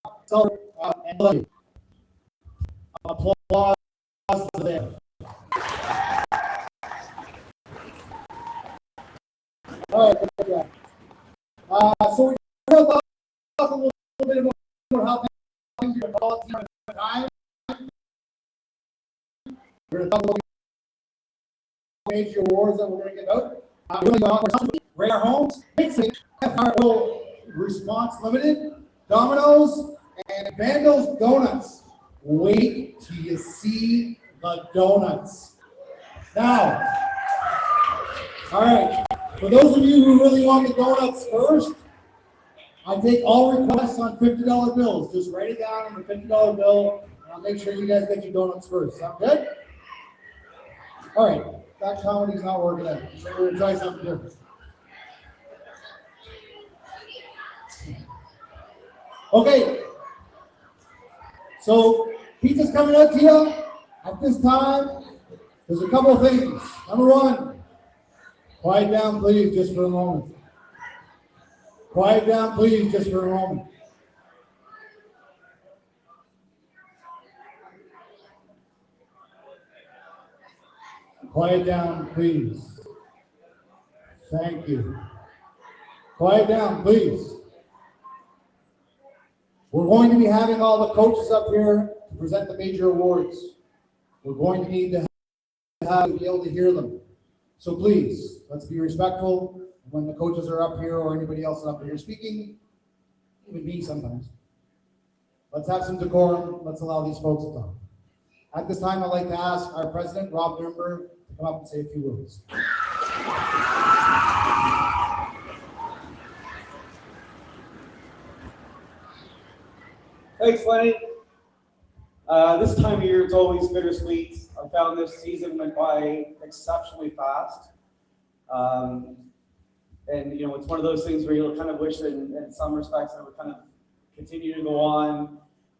And applause there. All right, good job. So we're going to talk a little bit about how things are developing at the time. We're going to talk about major awards that we're going to get out. Rate our homes, Response Limited, Domino's, and Vandals Donuts. Wait till you see the donuts. Now, all right, for those of you who really want the donuts first, I take all requests on $50 bills. Just write it down on the $50 bill, and I'll make sure you guys get your donuts first. Sound good? All right, that comedy's not working out. So we're gonna try something different. Okay, so pizza's coming out to you at this time. There's a couple of things. Number one, quiet down, please, just for a moment. Quiet down, please, just for a moment. Quiet down, please. Thank you. Quiet down, please. We're going to be having all the coaches up here to present the major awards. We're going to need to be able to hear them. So please, let's be respectful when the coaches are up here or anybody else is up here speaking, even me sometimes. Let's have some decorum. Let's allow these folks to talk. At this time, I'd like to ask our president, Rob Nuremberg, to come up and say a few words. Thanks, Lenny. This time of year, it's always bittersweet. I found this season went by exceptionally fast. And, you know, it's one of those things where you'll kind of wish in some respects that it would kind of continue to go on.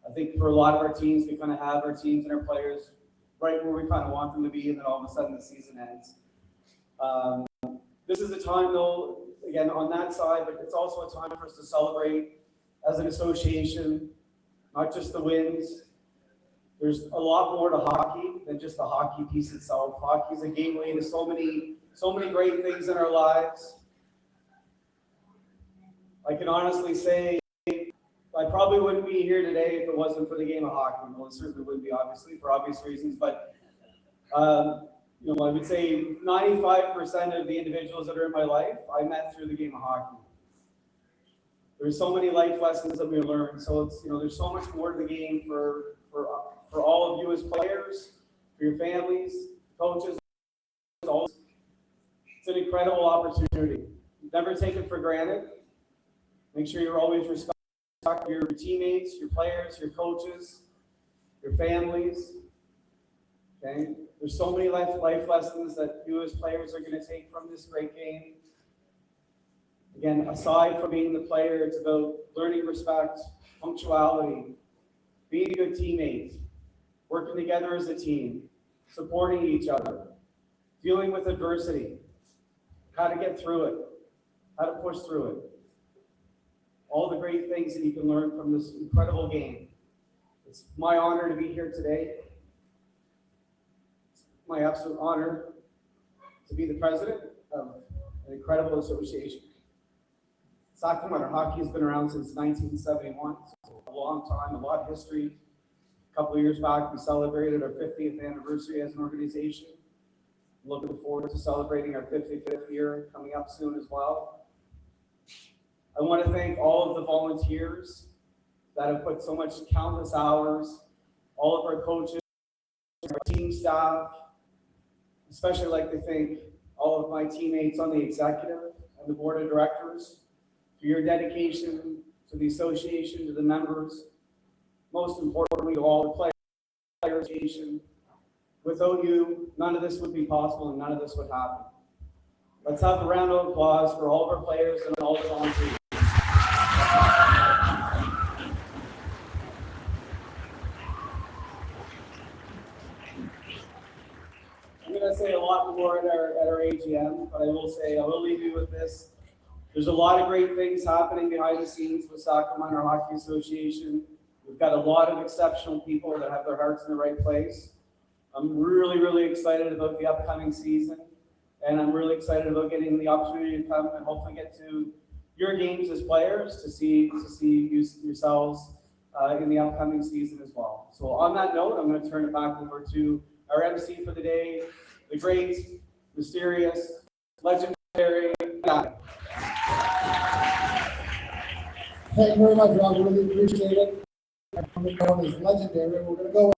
I think for a lot of our teams, we kind of have our teams and our players right where we kind of want them to be, and then all of a sudden the season ends. This is a time, though, again, on that side, but it's also a time for us to celebrate as an association, not just the wins. There's a lot more to hockey than just the hockey piece itself. Hockey is a gateway to so many great things in our lives. I can honestly say I probably wouldn't be here today if it wasn't for the game of hockey. Well, it certainly wouldn't be, obviously, for obvious reasons, but you know, I would say 95% of the individuals that are in my life, I met through the game of hockey. There's so many life lessons that we learn. So it's, you know, there's so much more to the game for all of you as players, for your families, coaches. It's an incredible opportunity. Never take it for granted. Make sure you're always respecting your teammates, your players, your coaches, your families. Okay? There's so many life lessons that you as players are going to take from this great game. Again, aside from being the player, it's about learning respect, punctuality, being a good teammate, working together as a team, supporting each other, dealing with adversity, how to get through it, how to push through it. All the great things that you can learn from this incredible game. It's my honor to be here today. It's my absolute honor to be the president of an incredible association. Sacramento hockey has been around since 1971. So a long time, a lot of history. A couple of years back, we celebrated our 50th anniversary as an organization. I'm looking forward to celebrating our 55th year coming up soon as well. I want to thank all of the volunteers that have put so much countless hours, all of our coaches, our team staff, especially like to thank all of my teammates on the executive and the board of directors for your dedication to the association, to the members, most importantly to all the players. Without you, none of this would be possible and none of this would happen. Let's have a round of applause for all of our players and all the volunteers. I'm going to say a lot more at our AGM, but I will leave you with this. There's a lot of great things happening behind the scenes with Saco Minor Hockey Association. We've got a lot of exceptional people that have their hearts in the right place. I'm really, really excited about the upcoming season, and I'm really excited about getting the opportunity to come and hopefully get to your games as players to see yourselves in the upcoming season as well. So on that note, I'm going to turn it back over to our MC for the day, the great, mysterious, legendary guy. Thank you very much, Rob. Really appreciate it. Known as legendary. We're going to go.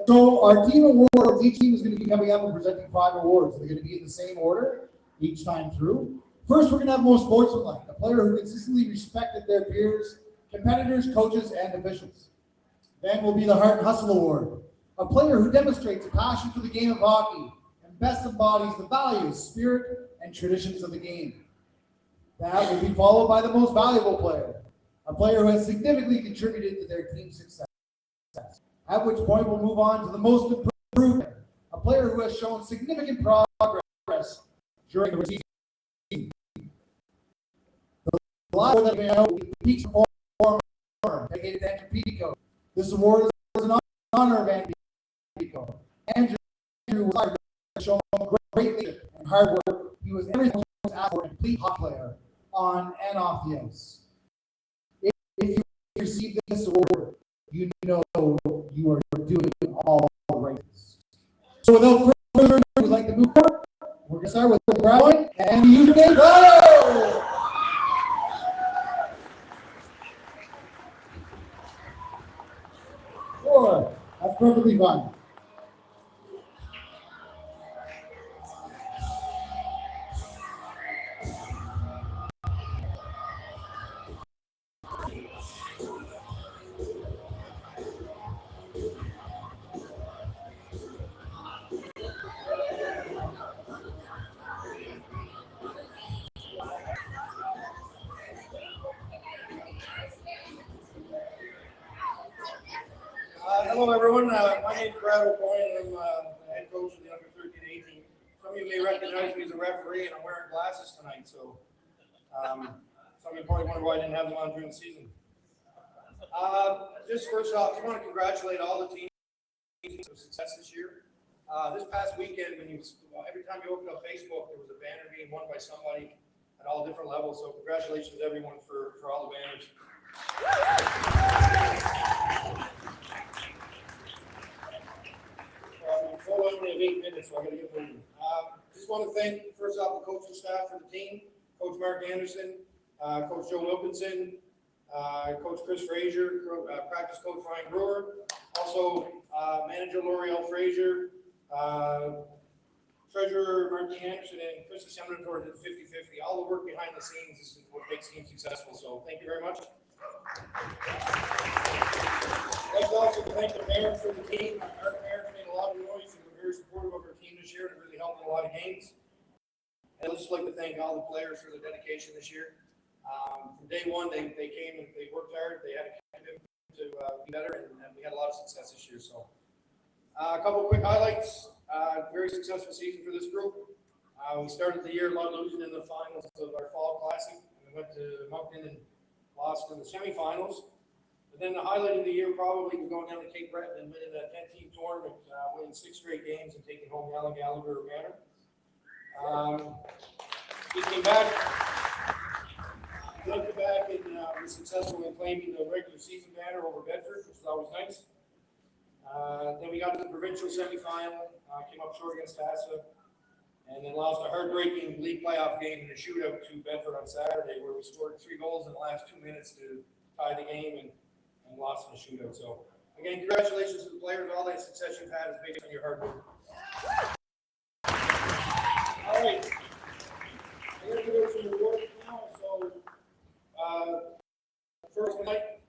So our team awards, each team is going to be coming up and presenting 5 awards. They're going to be in the same order each time through. First, we're going to have most sportsmanlike, a player who consistently respected their peers, competitors, coaches, and officials. Then will be the Heart and Hustle Award, a player who demonstrates a passion for the game of hockey and best embodies the values, spirit, and traditions of the game. That will be followed by the Most Valuable Player, a player who has significantly contributed to their team's success. At which point we'll move on to the Most Improved Player, a player who has shown significant progress during the season. The last award that we know is the Peaks Performer, dedicated to Andrew Pico. This award is in honor of Andrew Pico. Andrew was shown great leadership and hard work. He was everything asked for a complete hockey player on and off the ice. If you receive this award, you know you are doing all right. So without further ado, we'd like to move forward. We're going to start with Brad and the U13 Banquet. Sure, that's perfectly fine. Hello, everyone. My name is Brad O'Brien, and I'm the head coach of the U13 Some of you may recognize me as a referee, and I'm wearing glasses tonight, so some of you probably wonder why I didn't have them on during the season. Just first off, I want to congratulate all the teams for success this year. This past weekend, every time you opened up Facebook, there was a banner being won by somebody at all different levels. So congratulations, everyone, for all the banners. We only have 8 minutes, so I got to get moving. Just want to thank, first off, the coaching staff for the team, Coach Mark Anderson, Coach Joe Wilkinson, Coach Chris Frazier, practice coach Ryan Brewer, also manager L'Oreal Frazier, treasurer Martin Anderson, and Chris Seminator did 50-50. All the work behind the scenes is what makes teams successful, so thank you very much. I'd like to also thank the parents for the team. Our parents made a lot of noise and were very supportive of our team this year, and it really helped in a lot of games. And I'd just like to thank all the players for their dedication this year. From day one, they came and they worked hard. They had a commitment to be better, and we had a lot of success this year. So, a couple of quick highlights. Very successful season for this group. We started the year losing in the finals of our fall classic. We went to Moncton and lost in the semifinals. But then the highlight of the year probably was going down to Cape Breton and winning a 10-team tournament, winning 6 straight games and taking home the Allen Gallagher banner. We came back and was successful in claiming the regular season banner over Bedford, which was always nice. Then we got to the provincial semifinal, came up short against Tassa, and then lost a heartbreaking league playoff game in a shootout to Bedford on Saturday, where we scored 3 goals in the last 2 minutes to tie the game and lost in a shootout. So, again, congratulations to the players. All that success you've had is based on your hard work. All right. I'm going to go some awards now. So, first night,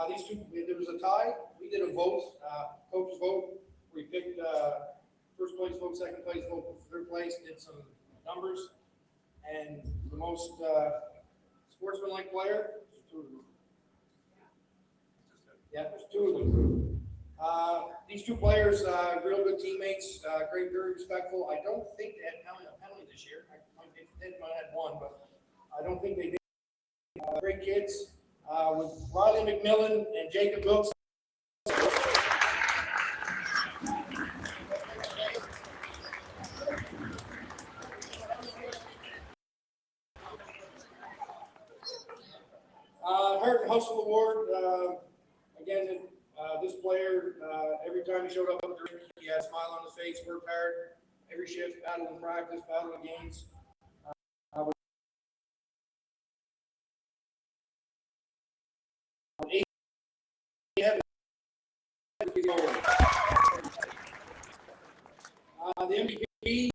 these two, there was a tie. We did a vote, coach's vote. We picked first place vote, second place vote, third place, did some numbers. And the most sportsmanlike player, there's 2 of them. Yeah, there's 2 of them. These 2 players, real good teammates, great, very respectful. I don't think they had a penalty this year. They might have had 1, but I don't think they did. Great kids with Riley McMillan and Jacob Wilkes. Heart and Hustle Award. Again, this player, every time he showed up at the rink, he had a smile on his face, worked hard. Every shift, battled in practice, battled in games. The MVP,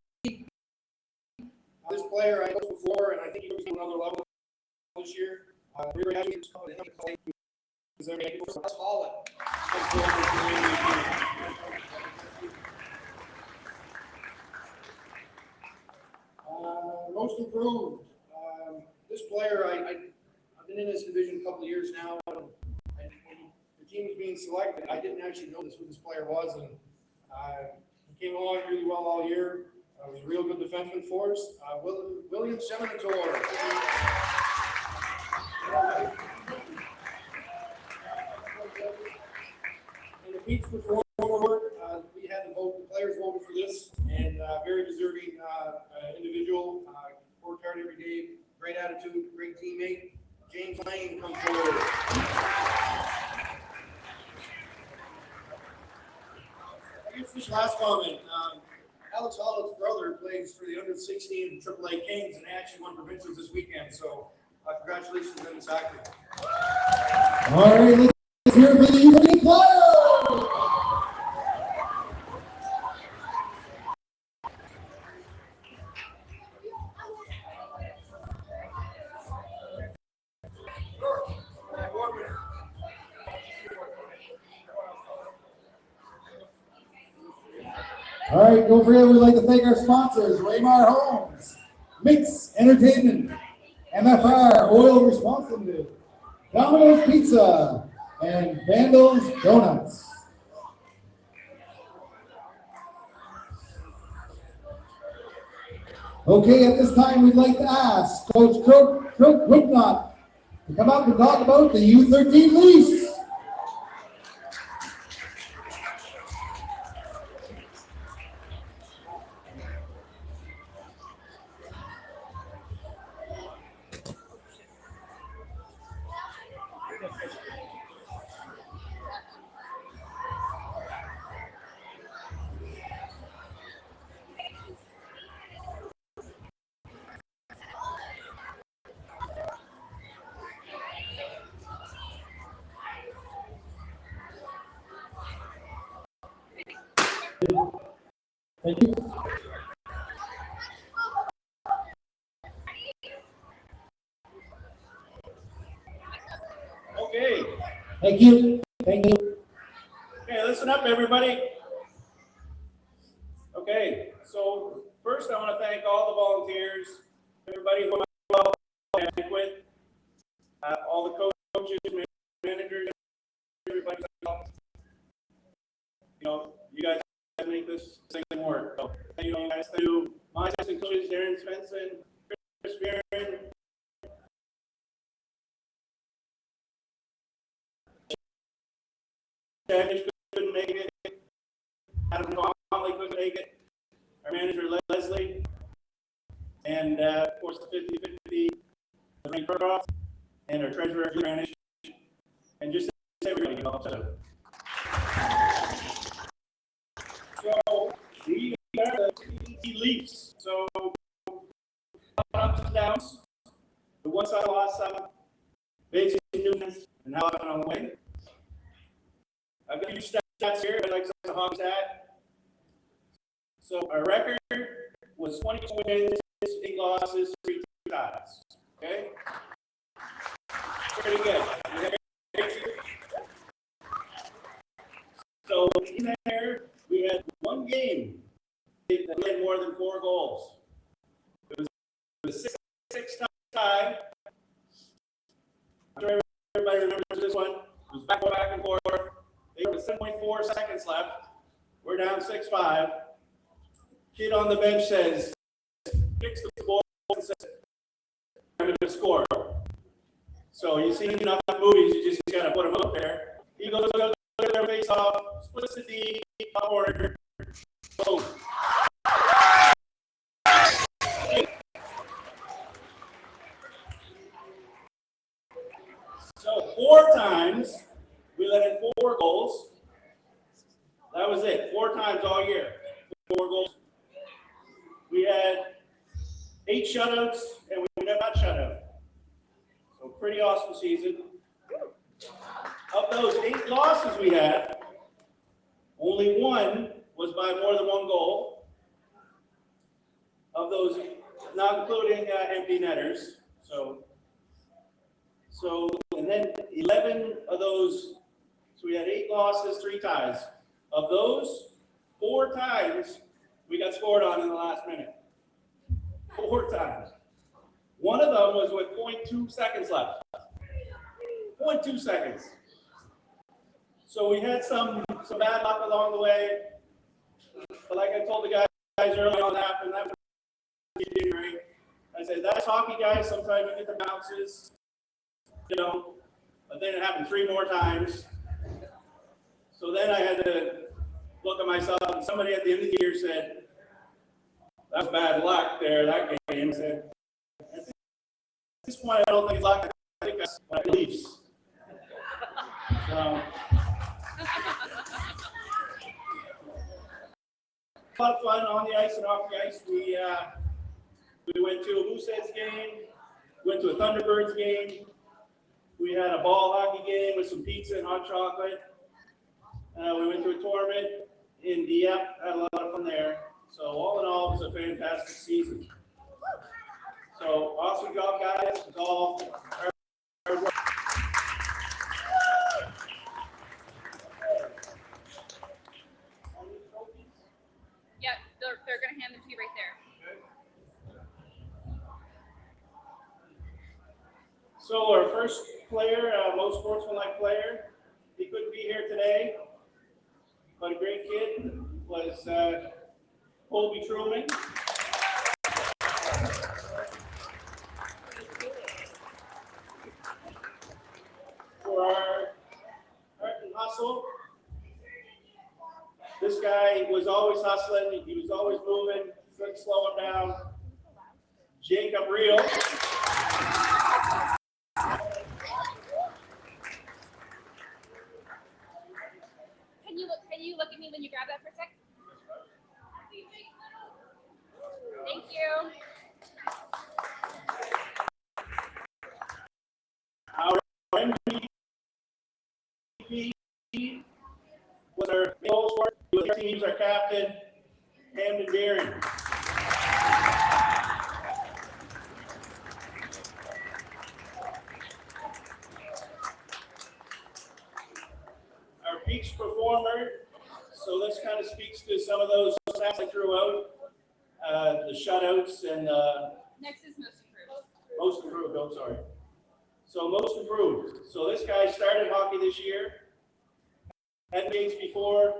this player I know before, and I think he was on another level this year. Really happy to Holland. Most improved. This player, I've been in this division a couple of years now. And when the team was being selected, I didn't actually know who this player was, and he came along really well all year. Was a real good defenseman for us. William Seminator. And the Pete's Performer, we had the players voted for this, and very deserving individual. Worked hard every day, great attitude, great teammate. James Lane comes forward. I guess this last comment. Alex Holland's brother plays for the under-16 AAA Kings, and they actually won provincials this weekend. So, congratulations to them, exactly. All right, let's hear it for the U13 Flyers. All right, don't forget, we'd like to thank our sponsors, Raymar Homes, Mix Entertainment, MFR Oil Response Limited, Domino's Pizza, and Vandals Donuts. Okay, at this time, we'd like to ask Coach Crook Woodnot to come up and talk about the U13 Leafs. Thank you. Okay. Thank you. Thank you. Okay, listen up, everybody. Okay, so first I want to thank all the volunteers, everybody who helped Banquet, all the coaches, managers, everybody. You guys make this thing work. So thank you guys. Thank you, my assistant coaches, Darren Svensson, Chris Barron. Chad couldn't make it. Adam Conley couldn't make it. Our manager Leslie, and of course the 50-50, Lorraine Croft, and our treasurer Granish, and just everybody who helps out. So we are the Leafs. So ups and downs. The one side lost some, basic newness, and how often on the way. I've got a few stats here. I'd like to hog stat. So our record was 22 wins, 8 losses, 3 ties. Okay? Pretty good. So in there, we had one game that we had more than 4 goals. It was a 6-6 tie. I'm sure everybody remembers this one. It was back and forth. They were 7.4 seconds left. We're down 6-5. Kid on the bench says, fix the ball and says, going to score. So you see enough movies, you just got to put them up there. He goes to their face off, splits the D, corner, boom. So 4 times, we let in 4 goals. That was it, 4 times all year, 4 goals. We had 8 shutouts, and we never got shut out. So pretty awesome season. Of those 8 losses we had, only 1 was by more than 1 goal. Of those, not including empty netters. So, and then 11 of those, so we had 8 losses, 3 ties. Of those, 4 times we got scored on in the last minute. 4 times. One of them was with 0.2 seconds left. 0.2 seconds. So we had some bad luck along the way. But like I told the guys early on that was great. I said, that's hockey, guys. Sometimes you get the bounces, but then it happened 3 more times. So then I had to look at myself, and somebody at the end of the year said, that's bad luck there, that game. I said, at this point, I don't think it's luck. I think that's my beliefs. So, a lot of fun on the ice and off the ice. We went to a Mooseheads game, went to a Thunderbirds game. We had a ball hockey game with some pizza and hot chocolate. We went to a tournament in Dieppe, had a lot of fun there. So all in all, it was a fantastic season. So awesome job, guys. It's all hard work. Yep, they're going to hand them to you right there. So our first player, most sportsmanlike player, he couldn't be here today, but a great kid, was Colby Truman. For our heart and hustle, this guy was always hustling, he was always moving, couldn't slow him down. Jacob Reel. Can you look at me when you grab that for a sec? Thank you. Our MVP was our goal scorer. The team's our captain, Hamden Deering. Our peaks performer. So this kind of speaks to some of those stats I threw out. The shutouts and Next is most improved. most improved. Oh, sorry. So most improved. So this guy started hockey this year. Had games before.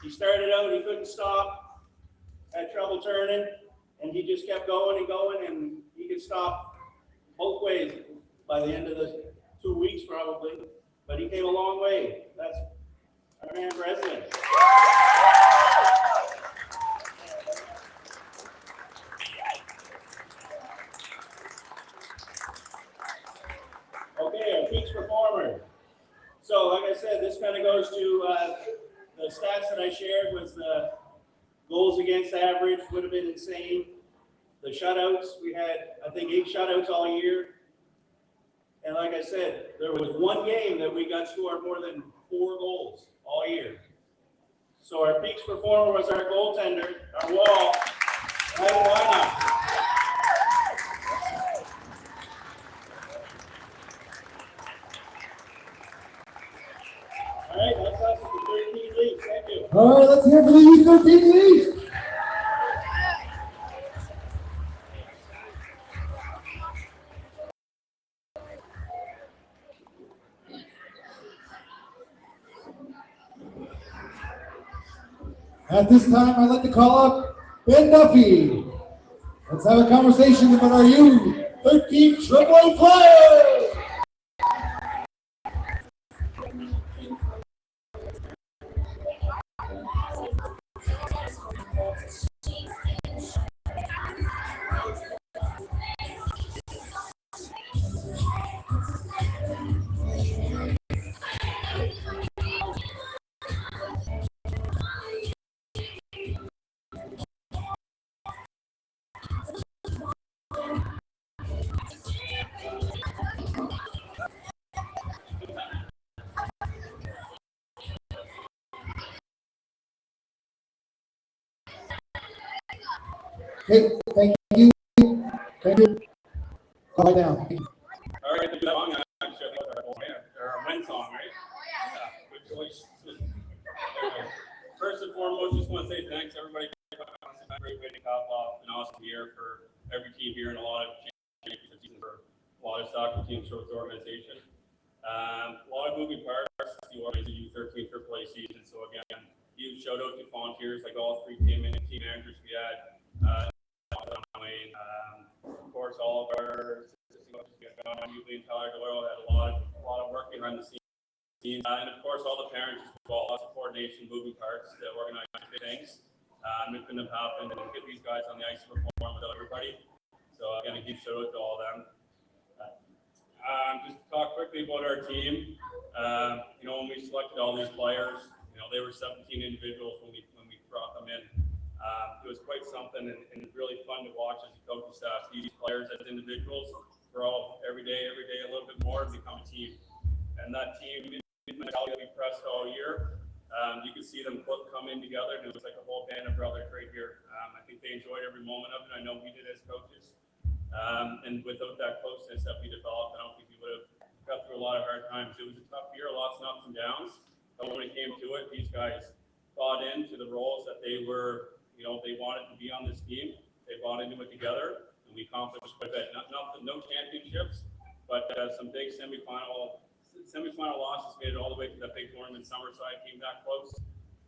He started out. He couldn't stop. Had trouble turning, and he just kept going and going, and he could stop both ways by the end of the 2 weeks probably. But he came a long way. That's our man president. Okay, our peaks performer. So, like I said, this kind of goes to the stats that I shared was the goals against average would have been insane. The shutouts, we had, I think, 8 shutouts all year. And like I said, there was 1 game that we got scored more than 4 goals all year. So our peaks performer was our goaltender, our wall, Michael Wynot. All right, that's us, the 13 leagues. Thank you. All right, let's hear for the U13 League. At this time, I'd like to call up Ben Duffy. Let's have a conversation about our U13 Triple Flyers. Okay, thank you. Thank you. Bye now. All right, the song actually our win song, right? Yeah, good choice. First and foremost, just want to say thanks everybody. It's a great way to cap off an awesome year for every team here and a lot of championships for a lot of soccer teams throughout the organization. A lot of moving parts. The U13 AAA season. So again, huge shout out to volunteers like all three team managers we had. Of course, all of our assistant coaches, Usually and Tyler Doyle had a lot of work behind the scenes, and of course, all the parents as well. Lots of coordination, moving parts to organize things. It couldn't have happened and get these guys on the ice to perform without everybody. So again, a huge shout out to all of them. Just to talk quickly about our team. When we selected all these players, they were 17 individuals when we brought them in. It was quite something and really fun to watch as a coaching staff. These players as individuals, we're all every day a little bit more to become a team. And that team mentality that we pressed all year, you could see them come in together, and it was like a whole band of brothers right here. I think they enjoyed every moment of it. I know we did as coaches. And without that closeness that we developed, I don't think we would have got through a lot of hard times. It was a tough year, lots of ups and downs. But when it came to it, these guys bought into the roles that they were, they wanted to be on this team. They bought into it together, and we accomplished quite a bit. No championships, but some big semifinal losses made it all the way to that big tournament. Summerside came that close.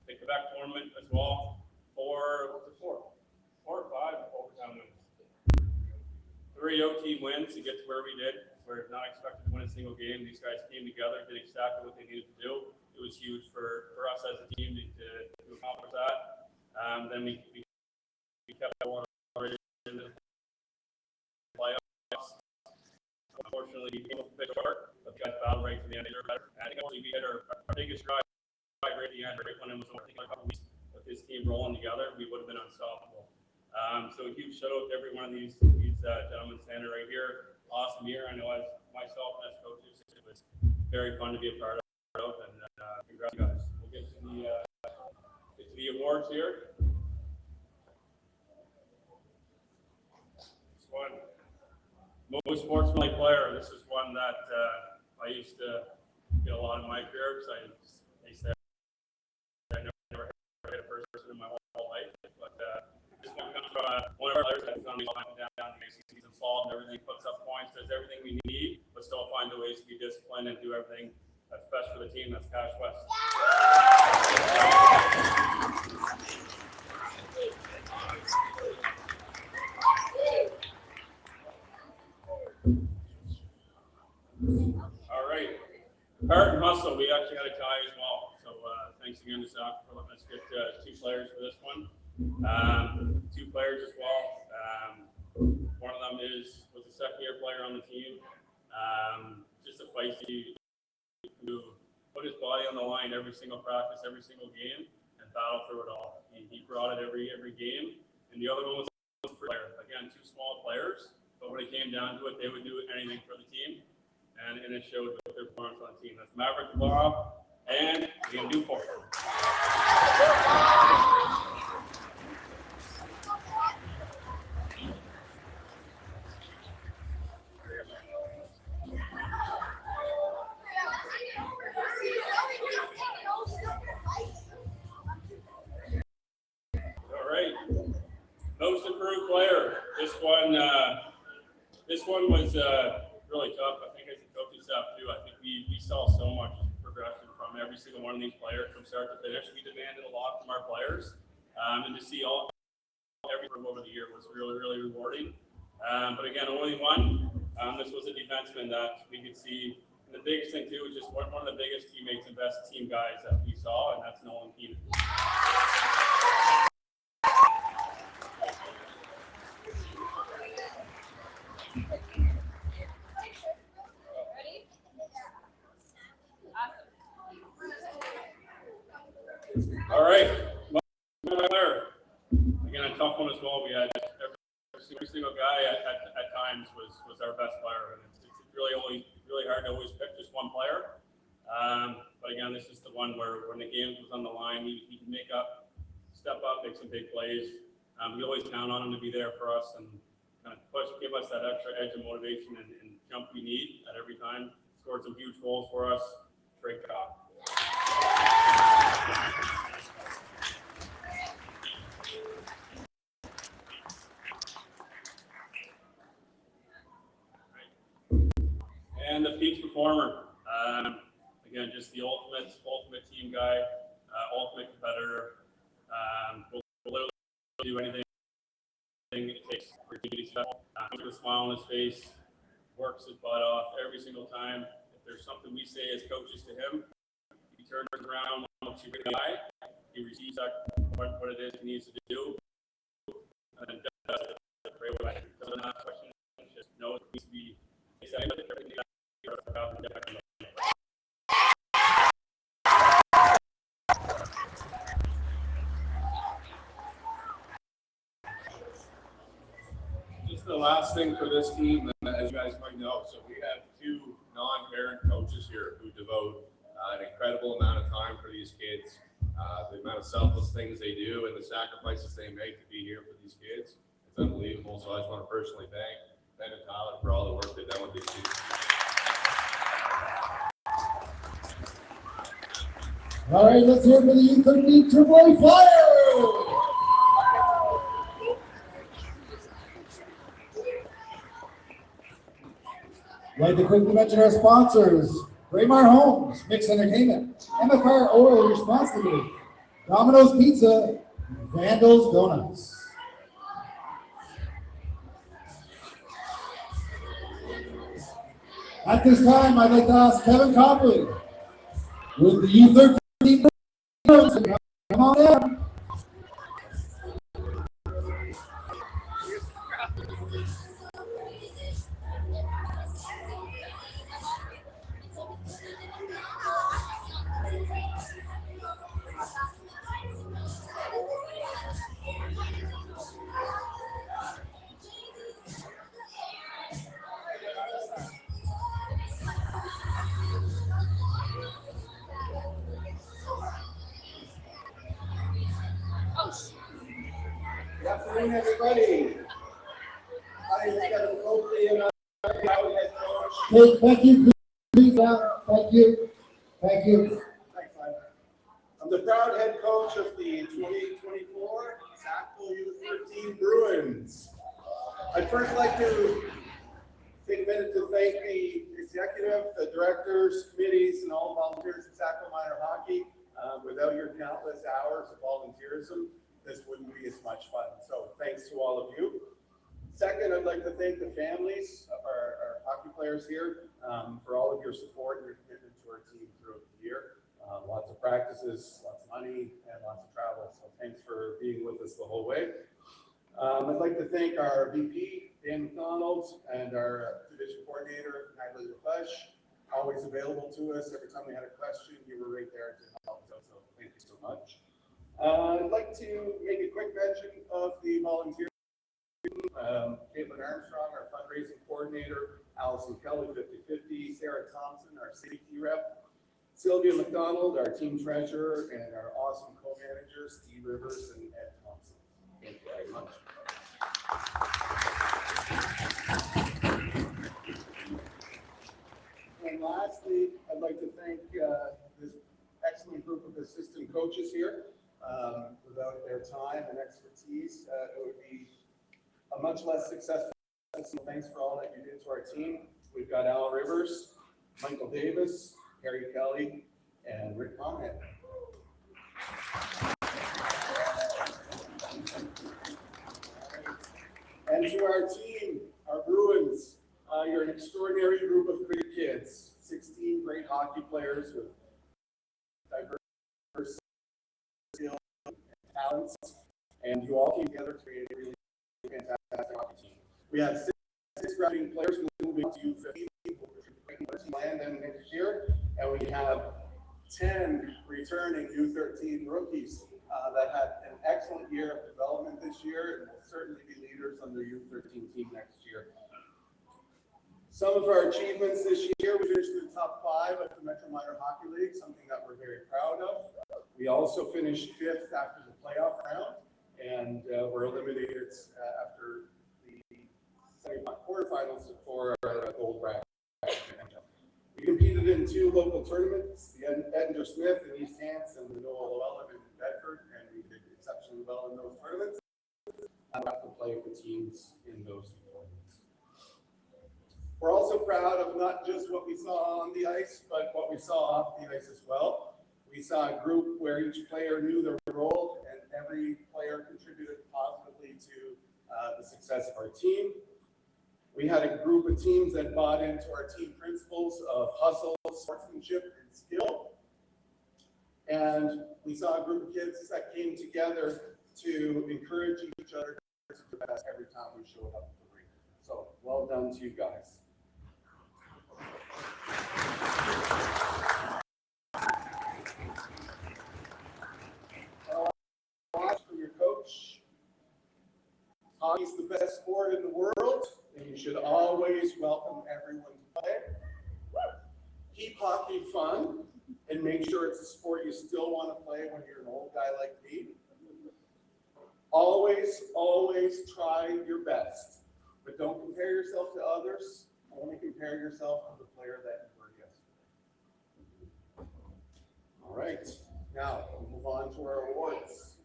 The Quebec tournament as well. Four or five overtime wins. 3 OT wins to get to where we did. We're not expected to win a single game. These guys came together, did exactly what they needed to do. It was huge for us as a team to accomplish that. Then we kept going in the playoffs. Unfortunately, we came up a bit short, but we got battled right to the end of the year. I think we hit our biggest drive right at the end, right when it was only a couple weeks with this team rolling together. We would have been unstoppable. So a huge shout out to every one of these gentlemen standing right here. Awesome year. I know as myself and as coaches, it was very fun to be a part of, and congrats guys. We'll get to the awards here. This one, most sportsmanlike player. This is one that I used to get a lot in my career because they said I never hit a person in my whole life, but this one comes from one of our players that's on the down to make season solved and everything, puts up points, does everything we need, but still find the ways to be disciplined and do everything that's best for the team. That's Cash West. All right. Heart and hustle, we actually had a tie as well. So thanks again to Zach for letting us get 2 players for this one. 2 players as well. One of them was a second-year player on the team. Just a feisty who put his body on the line every single practice, every single game, and battle through it all. He brought it every game. And the other one was a player. Again, 2 small players, but when it came down to it, they would do anything for the team. And it showed with their performance on the team. That's Maverick Bob and Ian Newport. All right. Most improved player. This one was really tough. I think as a coaching staff too, I think we saw so much progression from every single one of these players from start to finish. We demanded a lot from our players, and to see every from over the year was really, really rewarding. But again, only one. This was a defenseman that we could see. And the biggest thing too was just one of the biggest teammates and best team guys that we saw, and that's Nolan Keenan. Ready? All right. Player. Again, a tough one as well. We had every single guy at times was our best player, and it's really hard to always pick just one player. But again, this is the one where when the game was on the line, he can step up, make some big plays. We always count on him to be there for us and kind of give us that extra edge of motivation and jump we need at every time. Scored some huge goals for us. Great job. And the peak performer. Again, just the ultimate team guy, ultimate competitor. Will literally do anything it takes for a team to be successful. With a smile on his face, works his butt off every single time. If there's something we say as coaches to him, he turns around, looks you in the eye, he receives what it is he needs to do, and then does it right away. Doesn't ask questions, just knows it needs to be excited. Just the last thing for this team, as you guys might know, so we have two non-parent coaches here who devote an incredible amount of time for these kids. The amount of selfless things they do and the sacrifices they make to be here for these kids, it's unbelievable. So I just want to personally thank Ben and Tyler for all the work they've done with these kids. All right, let's hear it for the U13 Triple Flyers. I'd like to quickly mention our sponsors: Raymar Homes, Mix Entertainment, MFR Oil Responsibly, Domino's Pizza, Vandals Donuts. At this time, I'd like to ask Kevin Copley with the U13 Banquet. Come on down. Good afternoon, everybody. My name is Kevin Copley, and I'm the head coach. Hey, thank you. Please, thank you. Thank you. Thanks, Mike. I'm the proud head coach of the 2024 Sackville U13 Bruins. I'd first like to take a minute to thank the executive, the directors, committees, and all volunteers of Sackville Minor Hockey. Without your countless hours of volunteerism, this wouldn't be as much fun. So thanks to all of you. Second, I'd like to thank the families of our hockey players here for all of your support and your commitment to our team throughout the year. Lots of practices, lots of money, and lots of travel. So thanks for being with us the whole way. I'd like to thank our VP, Dan McDonald, and our division coordinator, Natalie LaFleche, always available to us. Every time we had a question, you were right there to help us out. So thank you so much. I'd like to make a quick mention of the volunteers. Caitlin Armstrong, our fundraising coordinator, Allison Kelly, 50/50, Sarah Thompson, our safety rep, Sylvia McDonald, our team treasurer, and our awesome co-managers, Steve Rivers and Ed Thompson. Thank you very much. And lastly, I'd like to thank this excellent group of assistant coaches here. Without their time and expertise, it would be a much less successful. So thanks for all that you did to our team. We've got Al Rivers, Michael Davis, Harry Kelly, and Rick Conrad. And to our team, players with diverse skills and talents, and you all came together to create a really fantastic hockey team. We had six graduating players moving to U13, land them next year, and we have 10 returning U13 rookies that had an excellent year of development this year and will certainly be leaders on their U13 team next year. Some of our achievements this year, we finished in the top 5 of the Metro Minor Hockey League, something that we're very proud of. We also finished 5th after the playoff round, and were eliminated after the quarterfinals for our gold bracket. We competed in 2 local tournaments, the Edgar Smith in East Hants and the Noah Llewellyn in Bedford, and we did exceptionally well in those tournaments. I got to play for teams in those tournaments. We're also proud of not just what we saw on the ice, but what we saw off the ice as well. We saw a group where each player knew their role and every player contributed positively to the success of our team. We had a group of teams that bought into our team principles of hustle, sportsmanship, and skill. And we saw a group of kids that came together to encourage each other to do the best every time we showed up at the rink. So well done to you guys. Watch from your coach. Hockey's the best sport in the world, and you should always welcome everyone to play. Keep hockey fun, and make sure it's a sport you still want to play when you're an old guy like me. Always, always try your best, but don't compare yourself to others. Only compare yourself to the player that you were yesterday. All right, now we'll move on to our awards.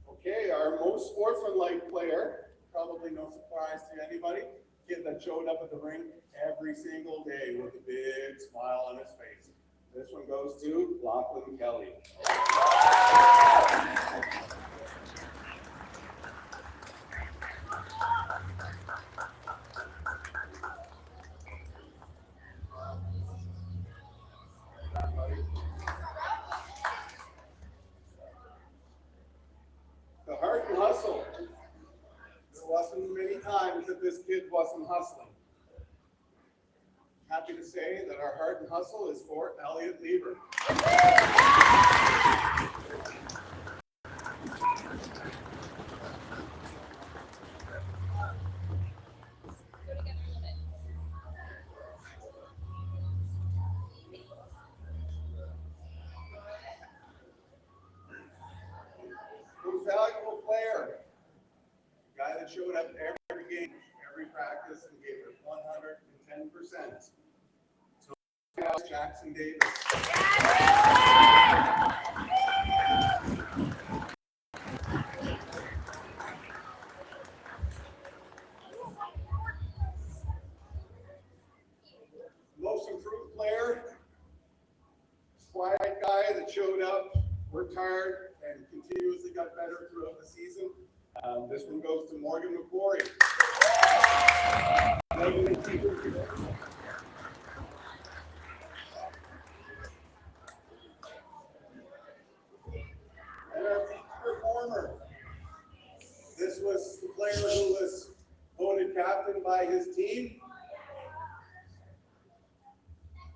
Okay, our most sportsmanlike player, probably no surprise to anybody, kid that showed up at the rink every single day with a big smile on his face. This one goes to Lachlan Kelly. The heart and hustle. There wasn't many times that this kid wasn't hustling. Happy to say that our heart and hustle is for Elliot Lieber. Most valuable player, guy that showed up every game, every practice, and gave it 110%. So, Jackson Davis. Most improved player, quiet guy that showed up, worked hard, and continuously got better throughout the season. This one goes to Morgan McCrory. And our peak performer. This was the player who was voted captain by his team.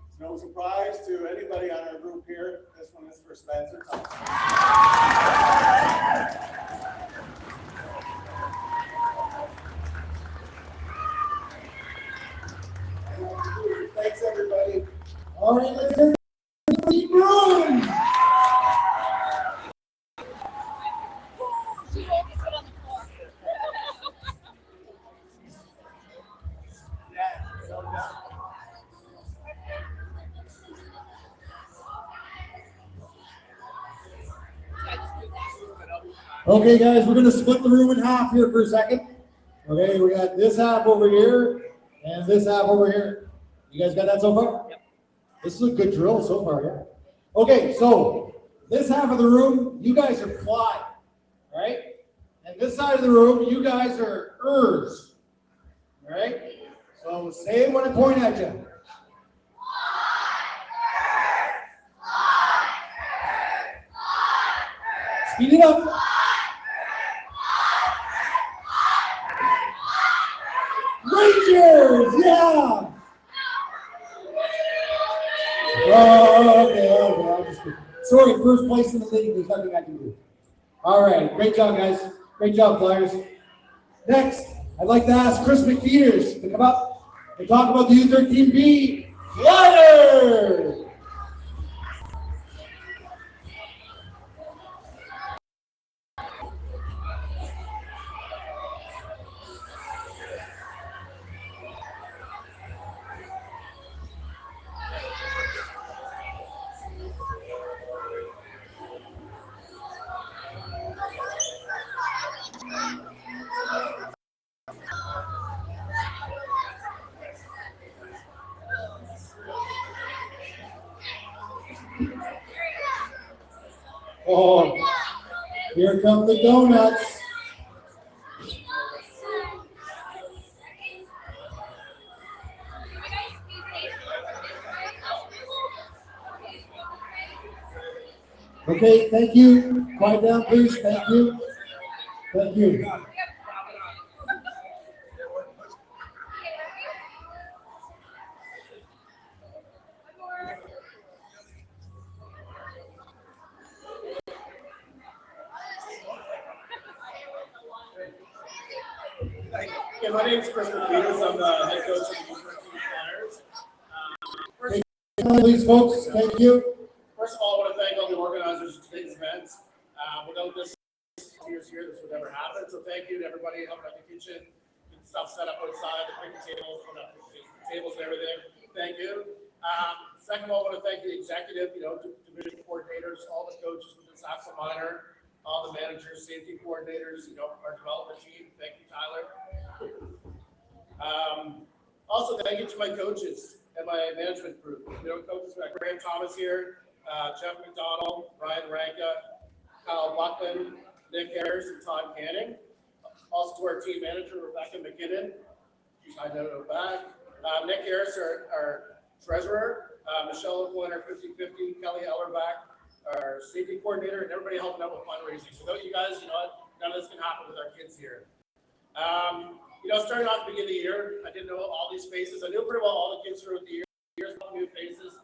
It's no surprise to anybody on our group here. This one is for Spencer Thompson. Thanks, everybody. All right, let's hear the team room. She won't sit on the floor. Okay, guys, we're going to split the room in half here for a second. Okay, we got this half over here and this half over here. You guys got that so far? Yep. This is a good drill so far, yeah. Okay, so this half of the room, you guys are fly, right? And this side of the room, you guys are ers, all right? So say it when I point at you. Speed it up. Rangers, yeah. Oh, okay. I'm just kidding. Sorry, first place in the league. There's nothing I can do. All right, great job, guys. Great job, Flyers. Next, I'd like to ask Chris McPeters to come up and talk about the U13B Flyers. Oh, here come the donuts. Okay, thank you. Quiet down, please. Thank you. Thank you. Okay, my name's Chris Peters. I'm the head coach of the U13 Flyers. Please, folks. Thank you. First of all, I want to thank all the organizers of today's events. Without this years here, this would never happen. So thank you to everybody helping out the kitchen, getting stuff set up outside, the picnic tables, putting up the tables and everything. Thank you. Second of all, I want to thank the executive, division coordinators, all the coaches within Saxon Minor, all the managers, safety coordinators, our development team. Thank you, Tyler. Also, thank you to my coaches and my management group. Coaches, we got Graham Thomas here, Jeff McDonald, Ryan Ranka, Kyle Buckland, Nick Harris, and Todd Canning. Also to our team manager, Rebecca McKinnon. She's hiding out of the back. Nick Harris, our treasurer. Michelle O'Quinn, our 50-50. Kelly Ellerbach, our safety coordinator, and everybody helping out with fundraising. Without you guys, none of this can happen with our kids here. Starting off at the beginning of the year, I didn't know all these faces. I knew pretty well all the kids throughout the year. New faces.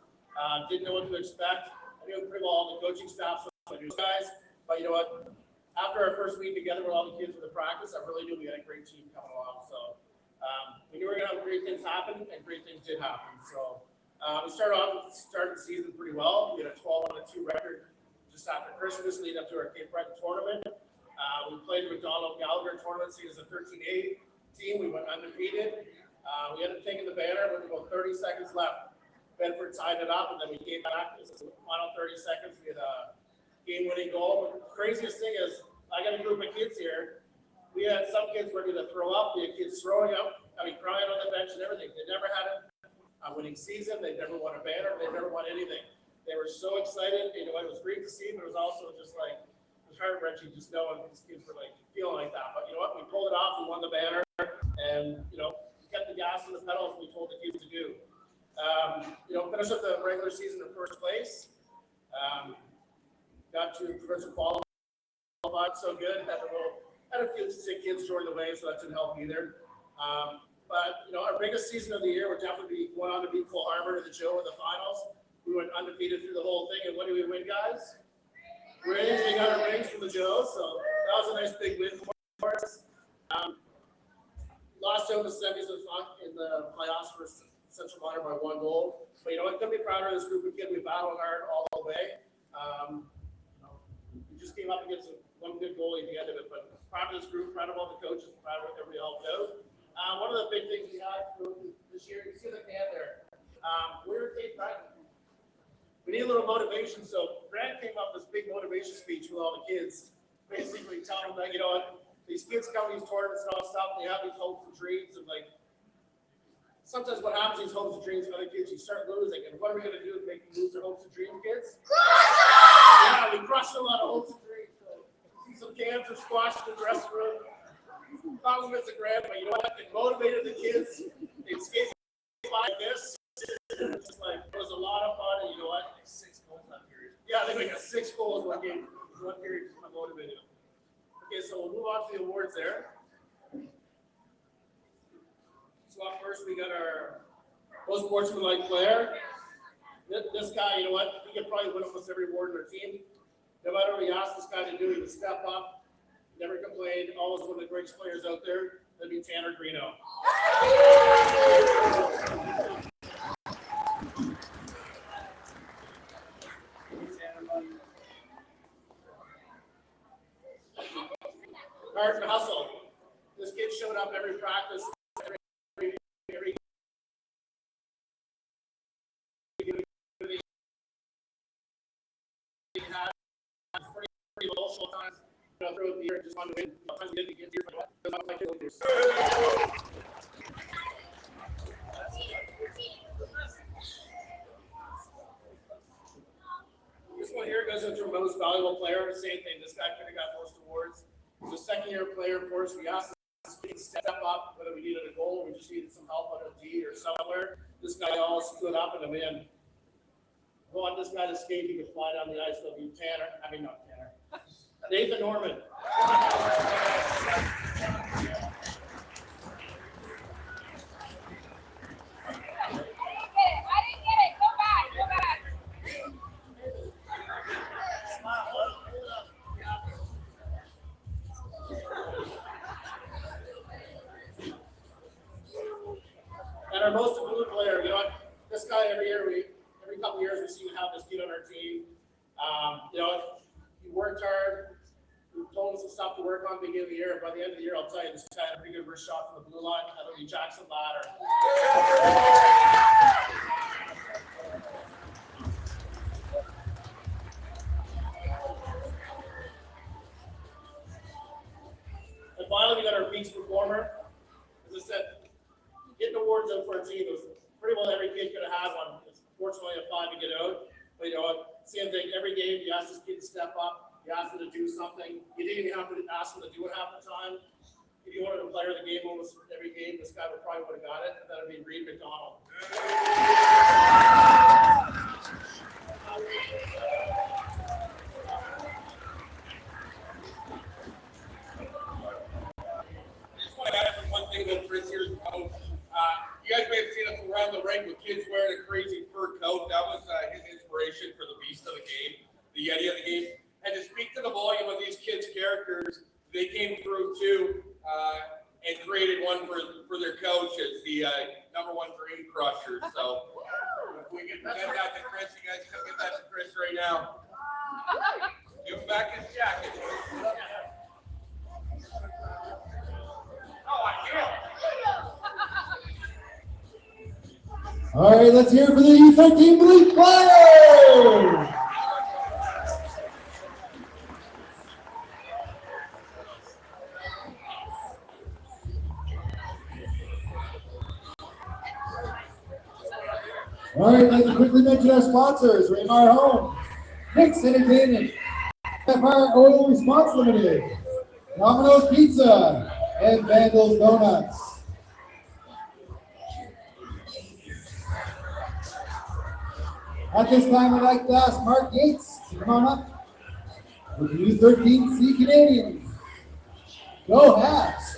Didn't know what to expect. I knew pretty well all the coaching staff, so I knew guys. But you know what? After our first week together with all the kids for the practice, I really knew we had a great team coming along. So we knew we were going to have great things happen, and great things did happen. So we started the season pretty well. We had a 12-2 record just after Christmas, leading up to our Cape Breton tournament. We played the McDonald Gallagher tournament, seen as a 13-8 team. We went undefeated. We ended up taking the banner with about 30 seconds left. Bedford tied it up, and then we came back. This is the final 30 seconds. We had a game-winning goal. But the craziest thing is, I got a group of kids here. We had some kids ready to throw up. We had kids throwing up, crying on the bench and everything. They never had a winning season. They've never won a banner. They've never won anything. They were so excited. It was great to see, but it was also just like, it was heart-wrenching just knowing these kids were feeling like that. But you know what? We pulled it off. We won the banner, and we kept the gas on the pedals. We told the kids to do. Finished up the regular season in first place. Got to provincial qualified, so good. Had a few sick kids join the way, so that didn't help either. But our biggest season of the year, we're definitely going on to beat Full Harbor to the Joe in the finals. We went undefeated through the whole thing, and what do we win, guys? Rings. We got our rings from the Joe, so that was a nice big win for us. Lost out in the semis in the playoffs for Central Minor by 1 goal. But I couldn't be prouder of this group of kids. We battled hard all the way. We just came up against one good goalie at the end of it. But proud of this group, proud of all the coaches, proud of everybody helped out. One of the big things we had this year, you see the can there. We're Cape Breton. We need a little motivation. So Grant came up with this big motivation speech with all the kids, basically telling them that, these kids come to these tournaments and all stuff, they have these hopes and dreams, and sometimes what happens in these hopes and dreams of other kids, you start losing. And what are we going to do to make them lose their hopes and dreams, kids? Yeah, we crushed a lot of hopes and dreams. So, see some cans of squash in the dressing room. Thought we missed a grand, but you know what? It motivated the kids. They skated like this. It was a lot of fun, and you know what? 6 goals that period. Yeah, they make 6 goals one game. One period. the video. Okay, so we'll move on to the awards there. So up first, we got our most sportsmanlike player. This guy, you know what? He could probably win almost every award in our team. No matter what we asked this guy to do, he would step up, never complained, always one of the greatest players out there. That'd be Tanner Greeno. Martin Hustle. This kid showed up every practice, every he had. It's pretty emotional times, you know, throughout the year. Just wanted to win. Sometimes we didn't get here, but it was not like it was. This one here goes into most valuable player. Same thing. This guy could have got most awards. He's a second-year player for us. We asked this kid to step up, whether we needed a goal or we just needed some help on a D or somewhere. This guy all stood up and I'm in. I want this guy to skate. He could fly down the ice. Love you, Tanner. I mean, not Tanner. Nathan Norman. And our most improved player, you know what? This guy every couple of years we see have this kid on our team. You know, he worked hard. We told him some stuff to work on at the beginning of the year. By the end of the year, I'll tell you, this guy had a pretty good wrist shot from the blue line. That'll be Jackson Ladder. And finally, we got our Peaks performer. As I said, getting awards out for our team was pretty well every kid could have had one. It's fortunately a 5 to get out. But you know what? Same thing. Every game, you ask this kid to step up. You ask them to do something. You didn't even have to ask them to do it half the time. If you wanted to play the game almost every game, this guy would probably would have got it. And that would be Reed McDonald. One thing about Chris here's the coach. You guys may have seen us around the ring with kids wearing a crazy fur coat. That was his inspiration for the beast of the game, the Yeti of the game. And to speak to the volume of these kids' characters, they came through too and created one for their coach as the #1 dream crusher. So if we can get that to Chris, you guys come get that to Chris right now. Give him back his jacket. All right, let's hear it for the U13 Banquet Flyers! All right, I'd like to quickly mention our sponsors, Raymar Home, Nick's Entertainment, FR Oil Response Limited, Domino's Pizza, and Vandals Donuts. At this time, I'd like to ask Mark Yates to come on up with the U13 Canadians. Go Hats!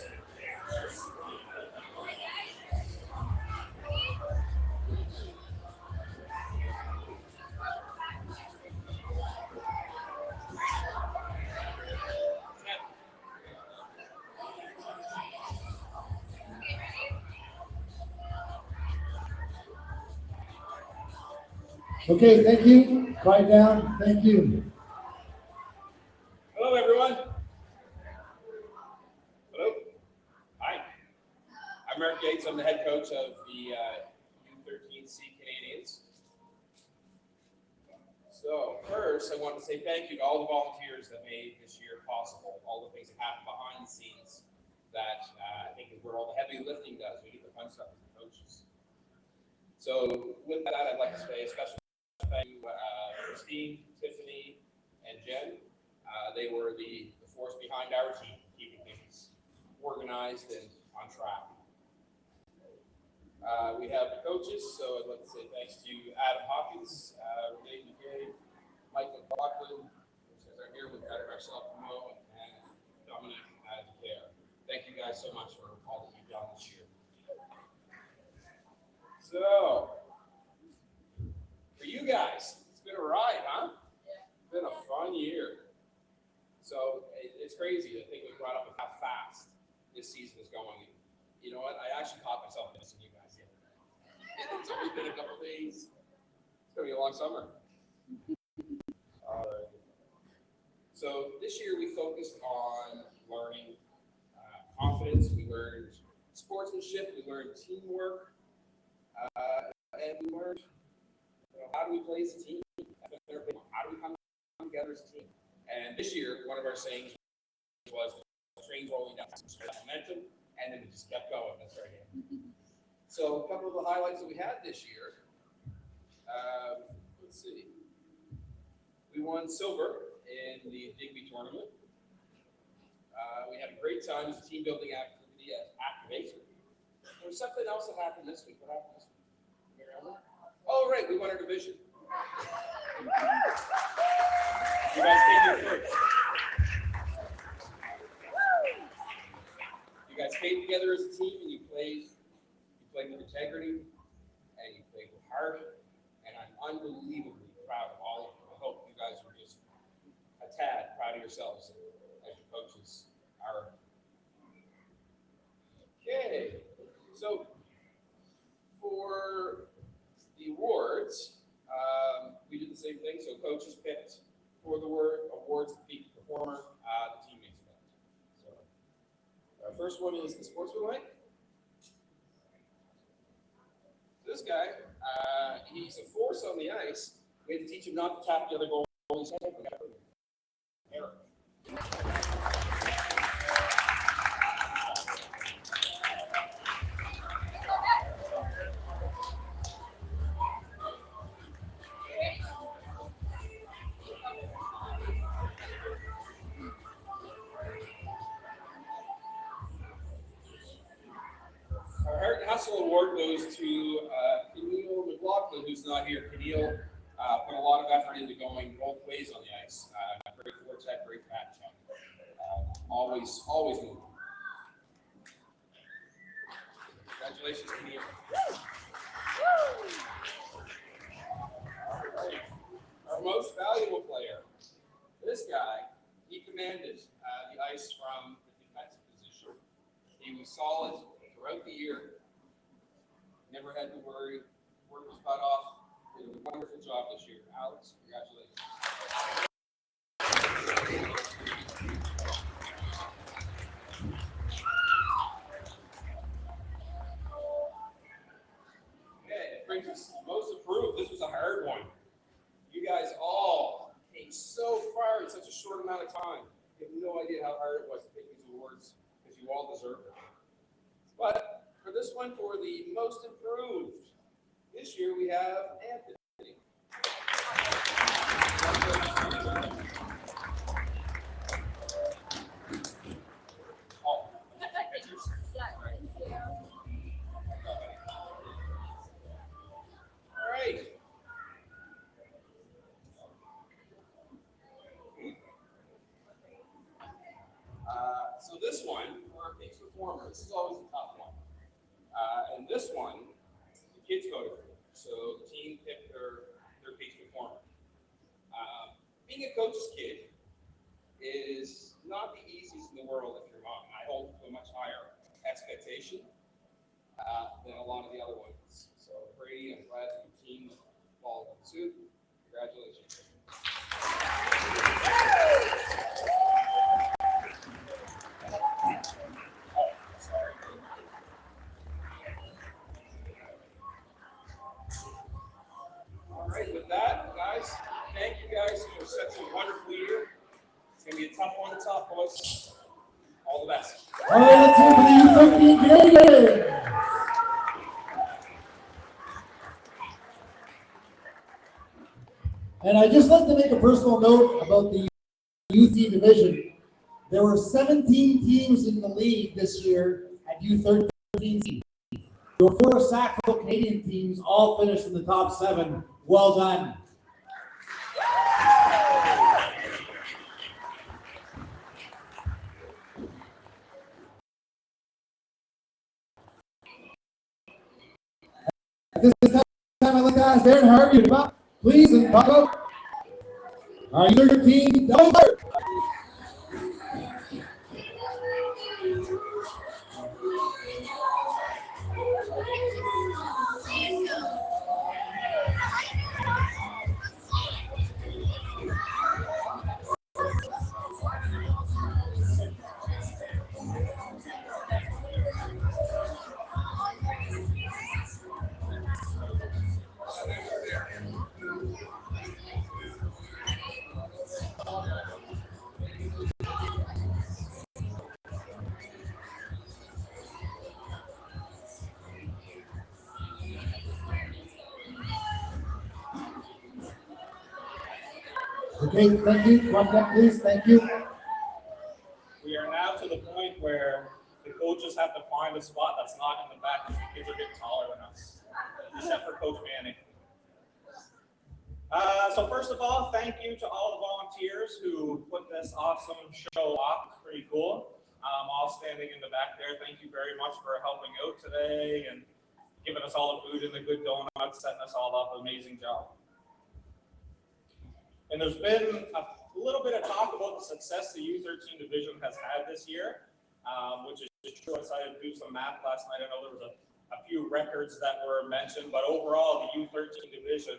Okay, thank you. Quiet down. Thank you. Hello, everyone. Hello. Hi. I'm Mark Yates. I'm the head coach of the U13 Canadians. So first, I want to say thank you to all the volunteers that made this year possible. All the things that happen behind the scenes that I think is where all the heavy lifting does. We get the fun stuff as the coaches. So with that, I'd like to say a special thank you Christine, Tiffany, and Jen. They were the force behind our team, keeping things organized and on track. We have the coaches, so I'd like to say thanks to Adam Hawkins, Renee McGay, Michael McLaughlin, who are here. We've got myself, Mo, guys so much for all that you've done this year. So, for you guys, it's been a ride, huh? It's been a fun year. So it's crazy to think we brought up how fast this season is going. You know what? I actually caught myself missing you guys the other day. It's only been a couple days. It's gonna be a long summer. So this year we focused on learning confidence. We learned sportsmanship. We learned teamwork, and we learned how do we play as a team. How do we come together as a team? And this year, one of our sayings was trains rolling down, momentum, and then it just kept going. That's right here. So a couple of the highlights that we had this year. Let's see. We won silver in the Digby tournament. We had a great time as a team building activity at activation. There was something else that happened this week. What happened this week? You remember? Oh, right. We won our division. You guys came in first. You guys came together as a team and you played with integrity and you played with heart, and I'm unbelievably proud of all of you. I hope you guys were just a tad proud of yourselves as your coaches are. Okay, so for the awards, we did the same thing. So coaches picked for the awards the peak performer, the teammates picked. So our first one is the sportsmanlike. This guy, he's a force on the ice. We had to teach him not to tap the other goalie's head. Eric. Our Heart and Hustle Award goes to Keneal McLaughlin, who's not here. Keneal put a lot of effort into going both ways on the ice. Great forecheck, great back check. Always moving. Congratulations, Keneal. Our most valuable player, this guy, he commanded the ice from the defensive position. He was solid throughout the year. Never had to worry. Worked his butt off. Did a wonderful job this year. Alex, congratulations. Okay, it brings us most improved. This was a hard one. You guys all came so far in such a short amount of time. You have no idea how hard it was to pick these awards because you all deserve it. But for this one, for the most improved, this year we have Anthony. Oh, pictures? All right. So this one, for our peak performer, this is always a tough one. And this one, the kids voted for. So the team picked their peak performer. Being a coach's kid is not the easiest in the world if you're mom. I hold to a much higher expectation than a lot of the other ones. So Brady, I'm glad that your team followed suit. Congratulations. All right, with that, guys, thank you guys for such a wonderful year. It's going to be a tough one to top, boys. All the best. All right, let's hear for the U13 Banquet. And I'd just like to make a personal note about the U13 division. There were 17 teams in the league this year at U13. There were 4 Sackville Canadian teams, all finished in the top 7. Well done. Darren Harvey to come up, please, and talk about our U13 Banquet. Okay, thank you. Come up, please. Thank you. We are now to the point where the coaches have to find a spot that's not in the back because the kids are getting taller than us, except for Coach Manning. So first of all, thank you to all the volunteers who put this awesome show off. It's pretty cool. All standing in the back there. Thank you very much for helping out today and giving us all the food and the good donuts, setting us all up. Amazing job. And there's been a little bit of talk about the success the U13 division has had this year, which is true. I decided to do some math last night. I know there was a few records that were mentioned, but overall, the U13 division,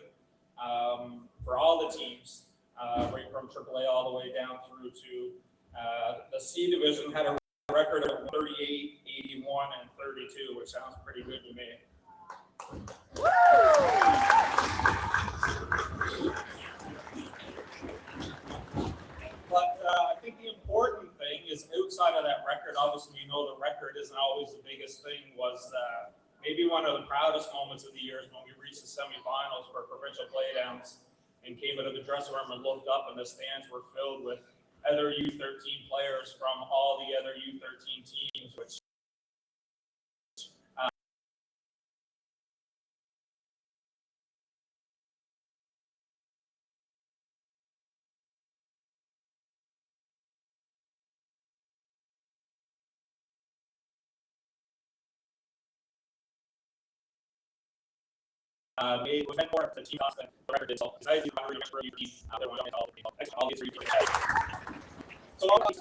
for all the teams, right from AAA all the way down through to the C division, had a record of 38, 81, and 32, which sounds pretty good to me. But I think the important thing is outside of that record, obviously we know the record isn't always the biggest thing, was maybe one of the proudest moments of the year is when we reached the semifinals for provincial playdowns and came out of the dressing room and looked up and the stands were filled with other U13 players from all the other U13 teams, which it was meant for the team that the record did. So I see the boundary for all these teams. So all these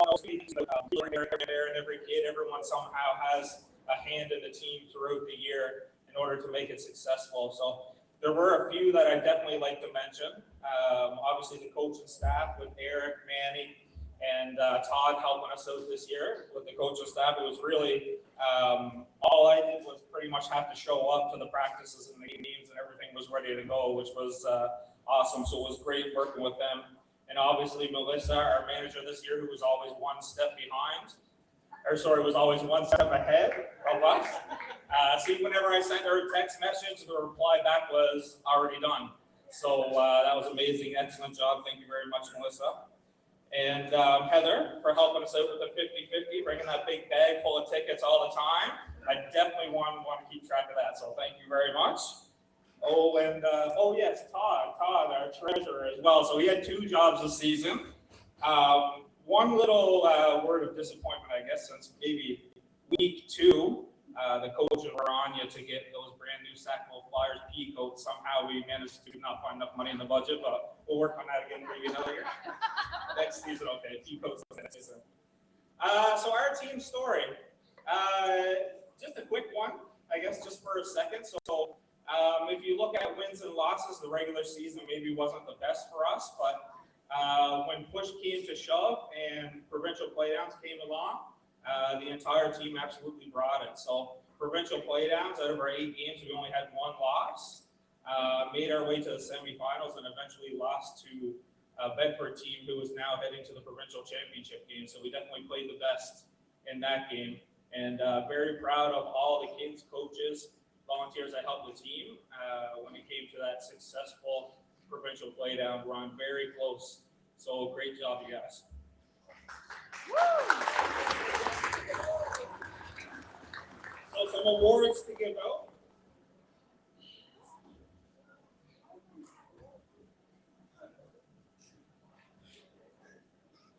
there, and every kid, everyone somehow has a hand in the team throughout the year in order to make it successful. So there were a few that I definitely like to mention. Obviously the coaching staff with Eric, Manny, and Todd helping us out this year with the coaching staff. It was really all I did was pretty much have to show up to the practices and the games, and everything was ready to go, which was awesome. So it was great working with them. And obviously Melissa, our manager this year, who was always one step was always one step ahead of us. See, whenever I sent her a text message, the reply back was already done. So that was amazing. Excellent job. Thank you very much, Melissa. And Heather for helping us out with the 50-50, bringing that big bag full of tickets all the time. I definitely want to keep track of that. So thank you very much. Oh, and yes, Todd, our treasurer as well. So he had two jobs this season. One little word of disappointment, I guess, since maybe week 2, the coach and Rania to get those brand new Sackville Flyers pea coats. Somehow we managed to not find enough money in the budget, but we'll work on that again maybe another year. Next season, okay, pea coats next season. So our team story, just a quick one, I guess, just for a second. So if you look at wins and losses, the regular season maybe wasn't the best for us, but when push came to shove and provincial playdowns came along, the entire team absolutely brought it. So provincial playdowns, out of our 8 games, we only had 1 loss. Made our way to the semifinals and eventually lost to a Bedford team who is now heading to the provincial championship game. So we definitely played the best in that game. And very proud of all the kids, coaches, volunteers that helped the team when it came to that successful provincial playdown run. Very close. So great job, you guys. So some awards to give out.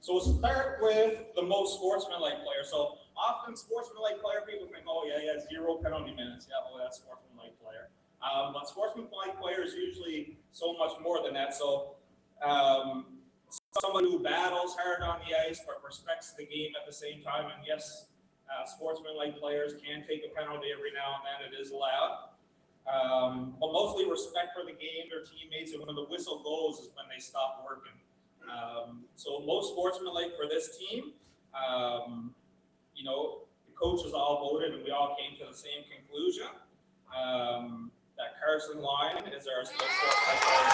So we'll start with the most sportsmanlike player. So often sportsmanlike player, people think, oh yeah, 0 penalty minutes. Yeah, well, that's sportsmanlike player. But sportsmanlike players usually so much more than that. So someone who battles hard on the ice but respects the game at the same time. And yes, sportsmanlike players can take a penalty every now and then. It is allowed. But mostly respect for the game, their teammates, and when the whistle goes is when they stop working. So most sportsmanlike for this team, you know, the coaches all voted and we all came to the same conclusion. That Carson Line is our sportsmanlike player.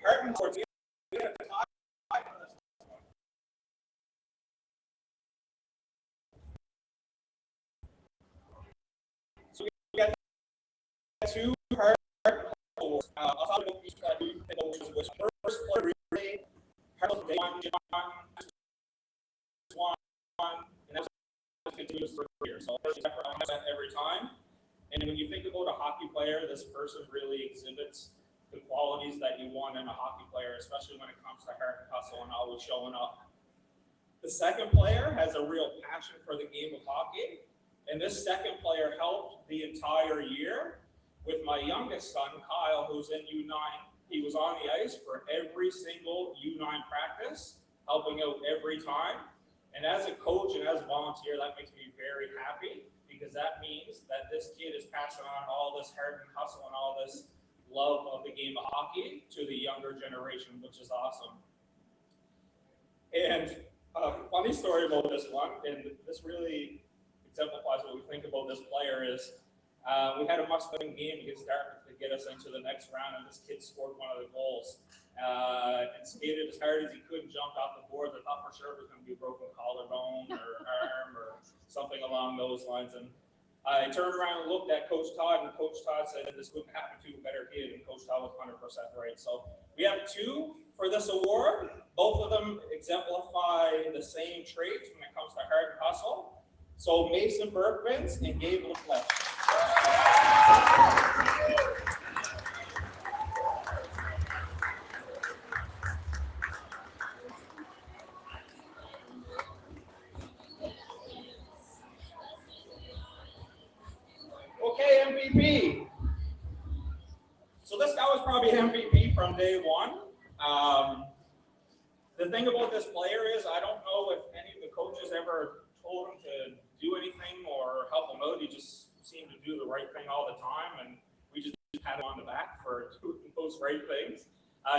Curtain boards, we had a tie for this. So we got two hard goals. I'll talk about each goals. First player really hard one, and that's continuous for years. So first effort on that every time. And when you think about a hockey player, this person really exhibits the qualities that you want in a hockey player, especially when it comes to heart and hustle and always showing up. The second player has a real passion for the game of hockey, and this second player helped the entire year with my youngest son, Kyle, who's in U9. He was on the ice for every single U9 practice, helping out every time. And as a coach and as a volunteer, that makes me very happy because that means that this kid is passing on all this heart and hustle and all this love of the game of hockey to the younger generation, which is awesome. And a funny story about this one, and this really exemplifies what we think about this player is, we had a must-win game against Dartmouth to get us into the next round, and this kid scored one of the goals. And skated as hard as he could, jumped off the boards. I thought for sure it was going to be a broken collarbone or arm or something along those lines. And I turned around and looked at Coach Todd, and Coach Todd said this couldn't happen to a better kid, and Coach Todd was 100% right. So we have two for this award. Both of them exemplify the same traits when it comes to heart and hustle. So Mason Berkvins and Gabe LaFleche. Okay, MVP. So this guy was probably MVP from day one. The thing about this player is I don't know if any of the coaches ever told him to do anything or help him out. He just seemed to do the right thing all the time, and we just pat him on the back for doing those right things.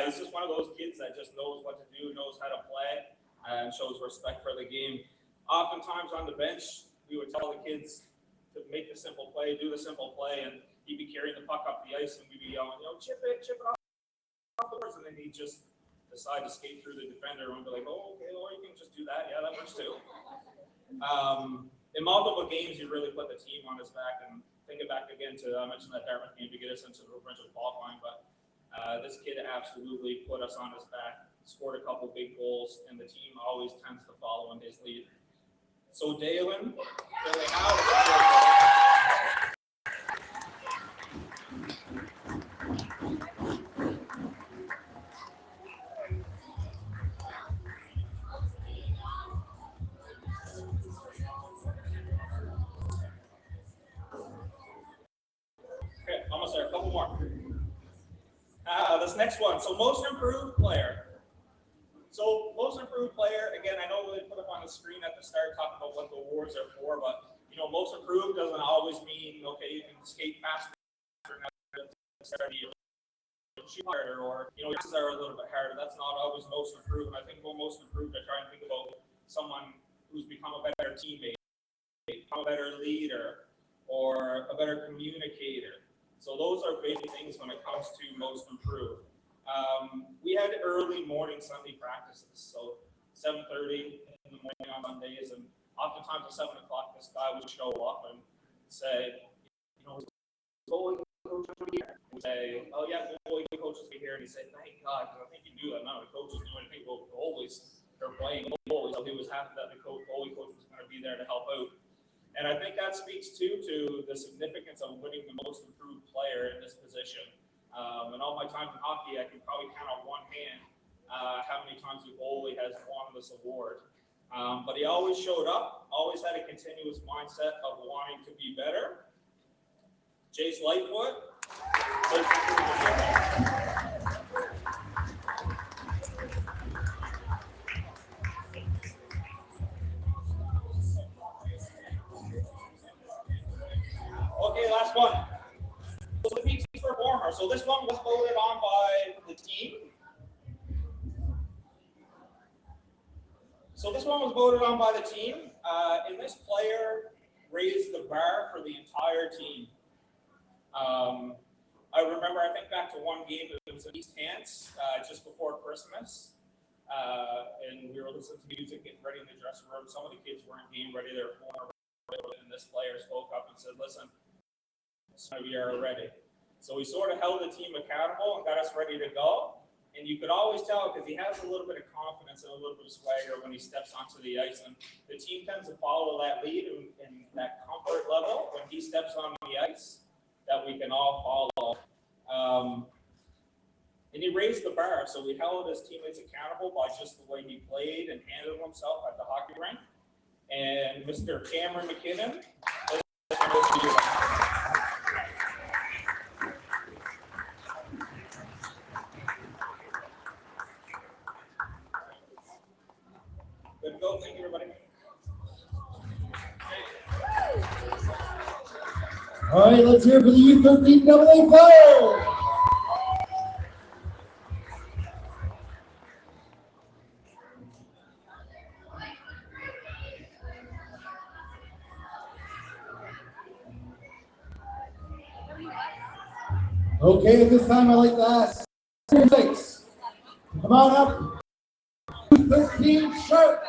He's just one of those kids that just knows what to do, knows how to play, and shows respect for the game. Oftentimes on the bench, we would tell the kids to make the simple play, do the simple play, and he'd be carrying the puck up the ice, and we'd be yelling, chip it off the boards, and then he'd just decide to skate through the defender and be like, oh, okay, well, you can just do that. Yeah, that works too. In multiple games, he really put the team on his back. And thinking back again to, I mentioned that Dartmouth game to get us into the provincial qualifying, but this kid absolutely put us on his back, scored a couple big goals, and the team always tends to follow in his lead. So Dalen, filling out. Okay, almost there, a couple more. This next one, so most improved player. So most improved player, again, I know we put up on the screen at the start talking about what the awards are for, but most improved doesn't always mean, okay, you can skate faster shoot harder, or passes are a little bit harder. That's not always most improved. And I think about most improved, I try and think about someone who's become a better teammate, become a better leader, or a better communicator. So those are big things when it comes to most improved. We had early morning Sunday practices, so 7:30 in the morning on Mondays, and oftentimes at 7 o'clock, this guy would show up and say, goalie coach will be here. We'd say, oh yeah, goalie coach will be here, and he'd say, thank God, because I think he knew that none of the coaches knew anything about goalies or playing goalies, so he was happy that the goalie coach was going to be there to help out. And I think that speaks to the significance of winning the most improved player in this position. In all my time in hockey, I can probably count on one hand how many times the goalie has won this award. But he always showed up, always had a continuous mindset of wanting to be better. Jace Lightfoot. Okay, last one. So the peak performer. So this one was voted on by the team. And this player raised the bar for the entire team. I remember, I think back to one game, it was in East Hants, just before Christmas. And we were listening to music, getting ready in the dressing room. Some of the kids weren't game ready, they were pulling around, and this player spoke up and said, listen, we are ready. So we sort of held the team accountable and got us ready to go. And you could always tell because he has a little bit of confidence and a little bit of swagger when he steps onto the ice. And the team tends to follow that lead and that comfort level when he steps on the ice that we can all follow. And he raised the bar, so we held his teammates accountable by just the way he played and handled himself at the hockey rink. And Mr. Cameron McKinnon. Good to go. Thank you, everybody. All right, let's hear for the U13 Banquet Flyers. Okay, at this time I'd like to ask six. Come on up. 13 Sharp.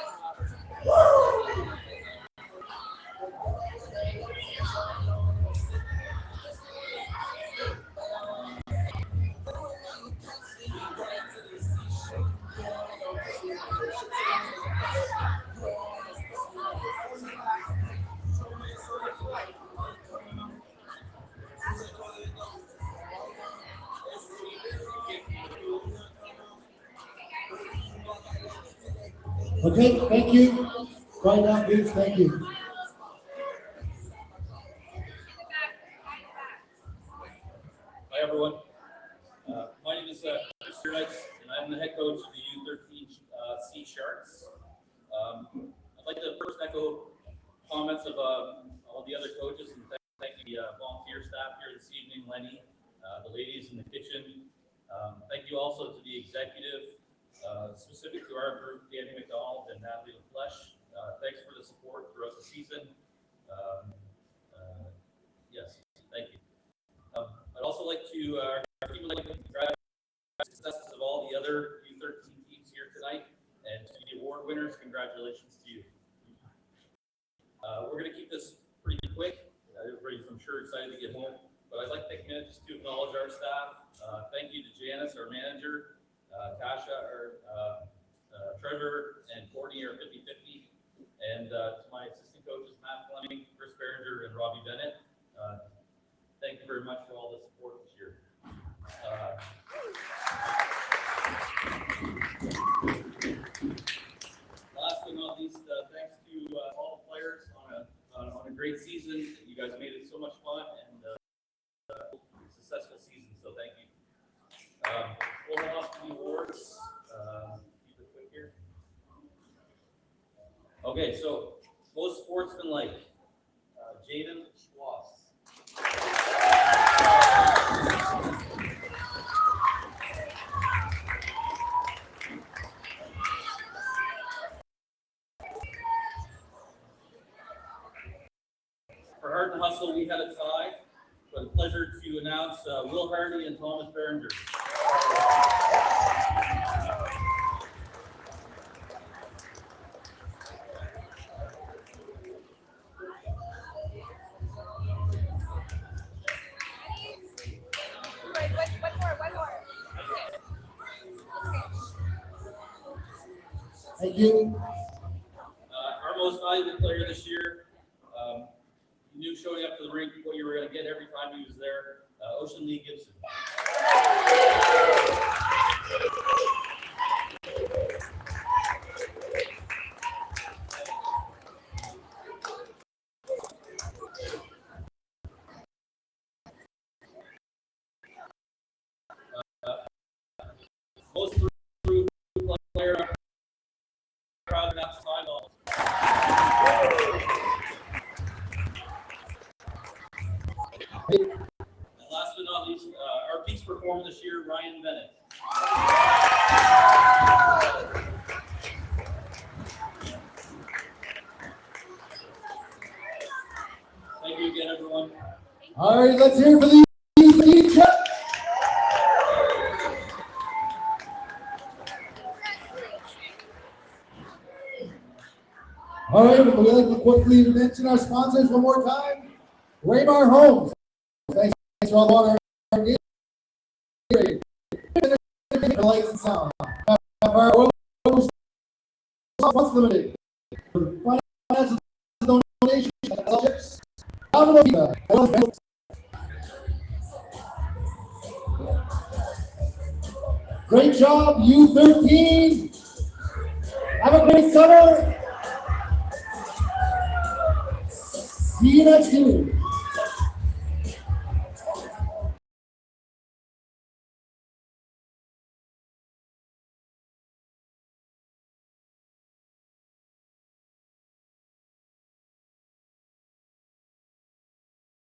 Okay, thank you. Quiet down, please. Thank you. Hi, everyone. My name is Chris Knights, and I'm the head coach of the U13 C Sharks. I'd like to first echo comments of all the other coaches and thank the volunteer staff here this evening, Lenny, the ladies in the kitchen. Thank you also to the executive, specific to our group, Danny McDonald and Natalie LaFleche. Thanks for the support throughout the season. Yes, thank you. I'd also like to congratulate the successes of all the other U13 teams here tonight, and to the award winners, congratulations to you. We're going to keep this pretty quick. Everybody's, I'm sure, excited to get home, but I'd like to take a minute just to acknowledge our staff. Thank you to Janice, our manager, Tasha, our treasurer, and Courtney, our 50-50, and to my assistant coaches, Matt Fleming, Chris Behringer, and Robbie Bennett. Thank you very much for all the support this year. Last but not least, thanks to all the players on a great season. You guys made it so much fun and successful season, so thank you. We'll head off to the awards. Keep it quick here. Okay, so most sportsmanlike, Jaden Schloss. For Heart and Hustle, we had a tie, but a pleasure to announce Will Hardy and Thomas Behringer. One more. Thank you. Our most valuable player this year, you knew showing up to the rink what you were going to get every time he was there, Ocean Lee Gibson. Most improved player, proud enough to $5. And last but not least, our Peaks performer this year, Ryan Bennett. Thank you again, everyone. All right, let's hear it for the U13. All right, we'd like to quickly mention our sponsors one more time. Raymar Homes. Thanks for all the water. For lights and sound. Our oil limited. For financial donations. Great job, U13. Have a great summer. See you next year.